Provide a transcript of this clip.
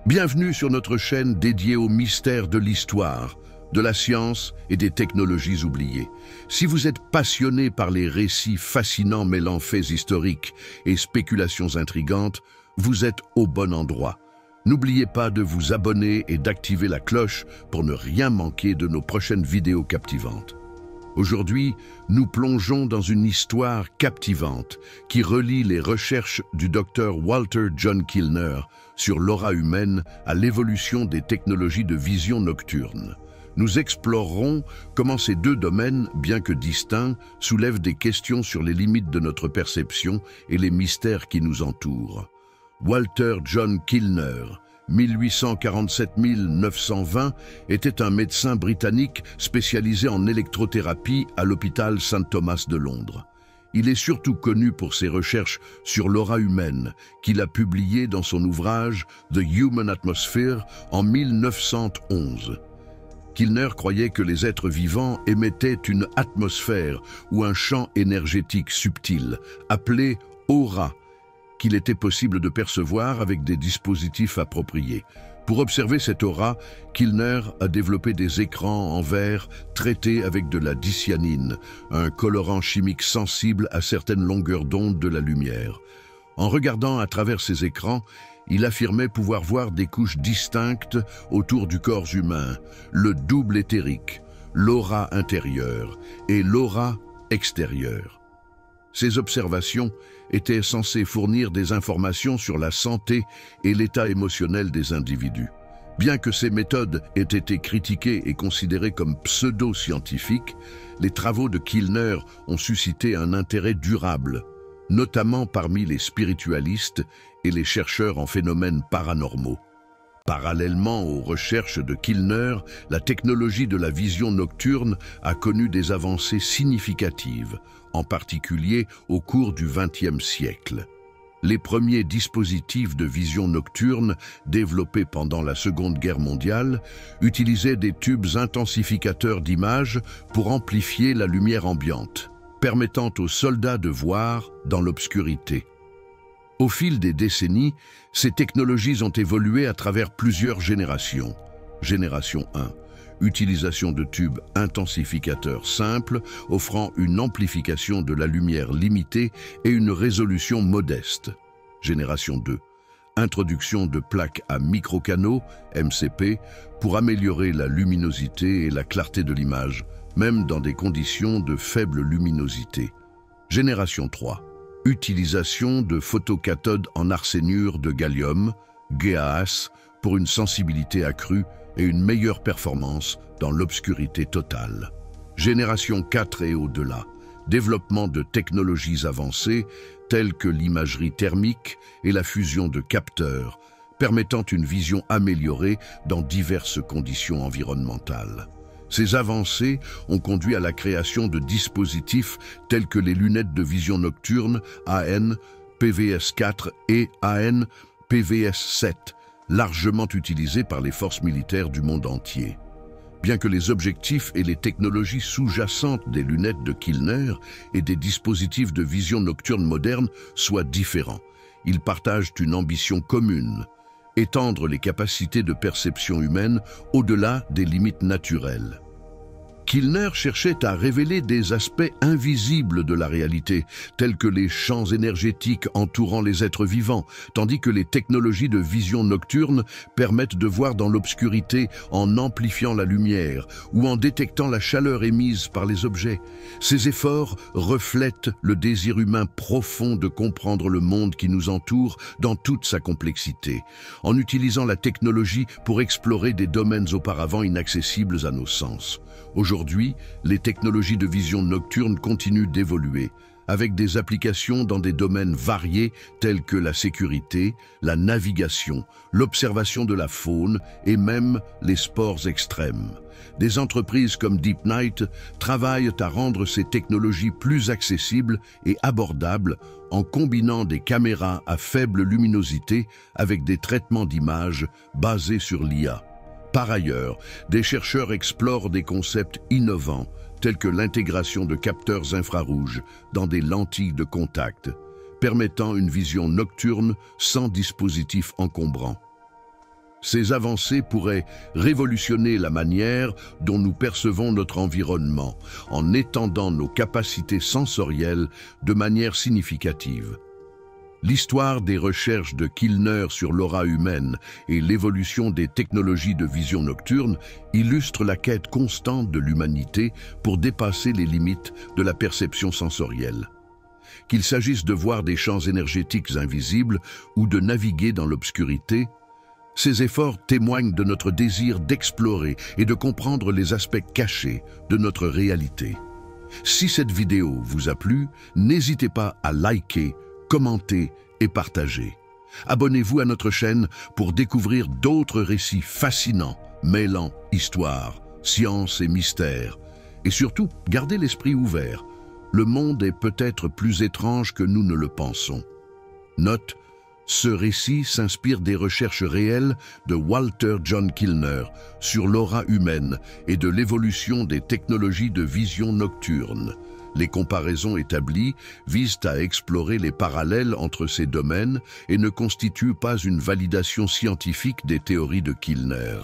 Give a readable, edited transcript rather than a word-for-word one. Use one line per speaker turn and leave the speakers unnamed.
Bienvenue sur notre chaîne dédiée aux mystères de l'histoire, de la science et des technologies oubliées. Si vous êtes passionné par les récits fascinants mêlant faits historiques et spéculations intrigantes, vous êtes au bon endroit. N'oubliez pas de vous abonner et d'activer la cloche pour ne rien manquer de nos prochaines vidéos captivantes. Aujourd'hui, nous plongeons dans une histoire captivante qui relie les recherches du docteur Walter John Kilner sur l'aura humaine à l'évolution des technologies de vision nocturne. Nous explorerons comment ces deux domaines, bien que distincts, soulèvent des questions sur les limites de notre perception et les mystères qui nous entourent. Walter John Kilner, 1847-1920, était un médecin britannique spécialisé en électrothérapie à l'hôpital St Thomas de Londres. Il est surtout connu pour ses recherches sur l'aura humaine, qu'il a publié dans son ouvrage The Human Atmosphere en 1911. Kilner croyait que les êtres vivants émettaient une atmosphère ou un champ énergétique subtil, appelé aura, qu'il était possible de percevoir avec des dispositifs appropriés. Pour observer cette aura, Kilner a développé des écrans en verre traités avec de la dicyanine, un colorant chimique sensible à certaines longueurs d'onde de la lumière. En regardant à travers ces écrans, il affirmait pouvoir voir des couches distinctes autour du corps humain, le double éthérique, l'aura intérieure et l'aura extérieure. Ces observations étaient censées fournir des informations sur la santé et l'état émotionnel des individus. Bien que ces méthodes aient été critiquées et considérées comme pseudo-scientifiques, les travaux de Kilner ont suscité un intérêt durable, notamment parmi les spiritualistes et les chercheurs en phénomènes paranormaux. Parallèlement aux recherches de Kilner, la technologie de la vision nocturne a connu des avancées significatives, en particulier au cours du XXe siècle. Les premiers dispositifs de vision nocturne, développés pendant la Seconde Guerre mondiale, utilisaient des tubes intensificateurs d'images pour amplifier la lumière ambiante, permettant aux soldats de voir dans l'obscurité. Au fil des décennies, ces technologies ont évolué à travers plusieurs générations. Génération 1. Utilisation de tubes intensificateurs simples, offrant une amplification de la lumière limitée et une résolution modeste. Génération 2. Introduction de plaques à microcanaux, MCP, pour améliorer la luminosité et la clarté de l'image, même dans des conditions de faible luminosité. Génération 3. Utilisation de photocathodes en arsénure de gallium, GaAs, pour une sensibilité accrue et une meilleure performance dans l'obscurité totale. Génération 4 et au-delà. Développement de technologies avancées telles que l'imagerie thermique et la fusion de capteurs, permettant une vision améliorée dans diverses conditions environnementales. Ces avancées ont conduit à la création de dispositifs tels que les lunettes de vision nocturne AN/PVS-4 et AN/PVS-7, largement utilisées par les forces militaires du monde entier. Bien que les objectifs et les technologies sous-jacentes des lunettes de Kilner et des dispositifs de vision nocturne modernes soient différents, ils partagent une ambition commune: étendre les capacités de perception humaine au-delà des limites naturelles. Kilner cherchait à révéler des aspects invisibles de la réalité, tels que les champs énergétiques entourant les êtres vivants, tandis que les technologies de vision nocturne permettent de voir dans l'obscurité en amplifiant la lumière ou en détectant la chaleur émise par les objets. Ces efforts reflètent le désir humain profond de comprendre le monde qui nous entoure dans toute sa complexité, en utilisant la technologie pour explorer des domaines auparavant inaccessibles à nos sens. Aujourd'hui, les technologies de vision nocturne continuent d'évoluer, avec des applications dans des domaines variés tels que la sécurité, la navigation, l'observation de la faune et même les sports extrêmes. Des entreprises comme DeepNight travaillent à rendre ces technologies plus accessibles et abordables en combinant des caméras à faible luminosité avec des traitements d'images basés sur l'IA. Par ailleurs, des chercheurs explorent des concepts innovants tels que l'intégration de capteurs infrarouges dans des lentilles de contact, permettant une vision nocturne sans dispositif encombrant. Ces avancées pourraient révolutionner la manière dont nous percevons notre environnement, en étendant nos capacités sensorielles de manière significative. L'histoire des recherches de Kilner sur l'aura humaine et l'évolution des technologies de vision nocturne illustrent la quête constante de l'humanité pour dépasser les limites de la perception sensorielle. Qu'il s'agisse de voir des champs énergétiques invisibles ou de naviguer dans l'obscurité, ces efforts témoignent de notre désir d'explorer et de comprendre les aspects cachés de notre réalité. Si cette vidéo vous a plu, n'hésitez pas à liker, commenter et partager. Abonnez-vous à notre chaîne pour découvrir d'autres récits fascinants, mêlant histoire, science et mystère. Et surtout, gardez l'esprit ouvert. Le monde est peut-être plus étrange que nous ne le pensons. Note: ce récit s'inspire des recherches réelles de Walter John Kilner sur l'aura humaine et de l'évolution des technologies de vision nocturne. Les comparaisons établies visent à explorer les parallèles entre ces domaines et ne constituent pas une validation scientifique des théories de Kilner.